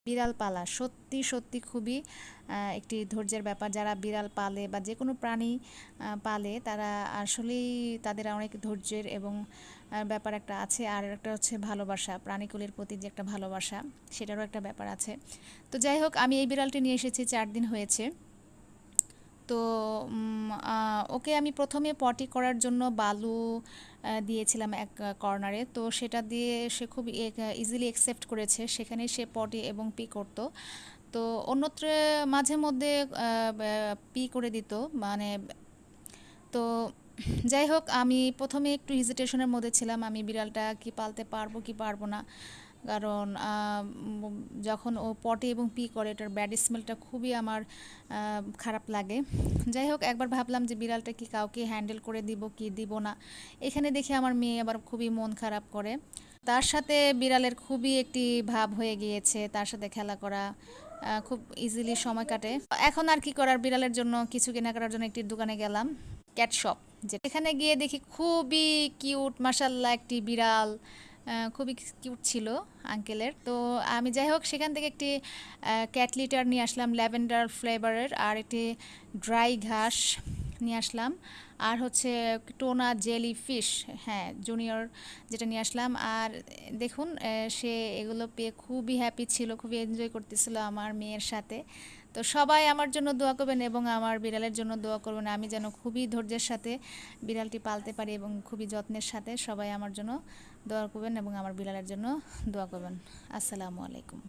বিড়াল পালা সত্যি সত্যি খুবই একটি ধৈর্যের ব্যাপার। যারা বিড়াল পালে বা যে কোনো প্রাণী পালে তারা আসলেই তাদের অনেক ধৈর্যের এবং ব্যাপার একটা আছে। আর একটা হচ্ছে ভালোবাসা, প্রাণীকুলের প্রতি যে একটা ভালোবাসা, সেটারও একটা ব্যাপার আছে। তো যাই হোক, আমি এই বিড়ালটি নিয়ে এসেছি 4 দিন হয়েছে। তো ওকে আমি প্রথমে পটি করার জন্য বালু দিয়েছিলাম এক কর্নারে। তো সেটা দিয়ে সে খুব ইজিলি অ্যাকসেপ্ট করেছে, সেখানে সে পটি এবং পি করতো। তো অন্যত্র মাঝে মধ্যে পি করে দিত, মানে। তো যাই হোক, আমি প্রথমে একটু হেজিটেশনের মধ্যে ছিলাম, আমি বিড়ালটা কি পালতে পারবো কি পারবো না। কারণ যখন ও পটি এবং পি করে, এটার ব্যাড স্মেলটা খুবই আমার খারাপ লাগে। যাই হোক, একবার ভাবলাম যে বিড়ালটা কি কাউকে হ্যান্ডেল করে দিব কি দিব না। এখানে দেখে আমার মেয়ে আবার খুবই মন খারাপ করে। তার সাথে বিড়ালের খুবই একটি ভাব হয়ে গিয়েছে, তার সাথে খেলা করা খুব ইজিলি সময় কাটে। এখন আর কি করার, বিড়ালের জন্য কিছু কেনাকাটার জন্য একটি দোকানে গেলাম, ক্যাট শপ। যেখানে গিয়ে দেখি খুবই কিউট, মাশাল্লাহ, একটি বিড়াল খুবই কিউট ছিল আঙ্কেলের। তো আমি যাই হোক সেখান থেকে একটি ক্যাট লিটার নিয়ে আসলাম ল্যাভেন্ডার ফ্লেভারের, আর একটি ড্রাই ঘাস নিয়ে আসলাম, আর হচ্ছে টোনা জেলি ফিশ, হ্যাঁ জুনিয়র, যেটা নিয়ে আসলাম। আর দেখুন সে এগুলো পেয়ে খুবই হ্যাপি ছিল, খুবই এনজয় করতেছিল আমার মেয়ের সাথে। তো সবাই আমার জন্য দোয়া করবেন এবং আমার বিড়ালের জন্য দোয়া করবেন, আমি যেন খুবই ধৈর্যের সাথে বিড়ালটি পালতে পারি এবং খুবই যত্নের সাথে। সবাই আমার জন্য দোয়া করবেন এবং আমার বিড়ালের জন্য দোয়া করবেন। আসসালামু আলাইকুম।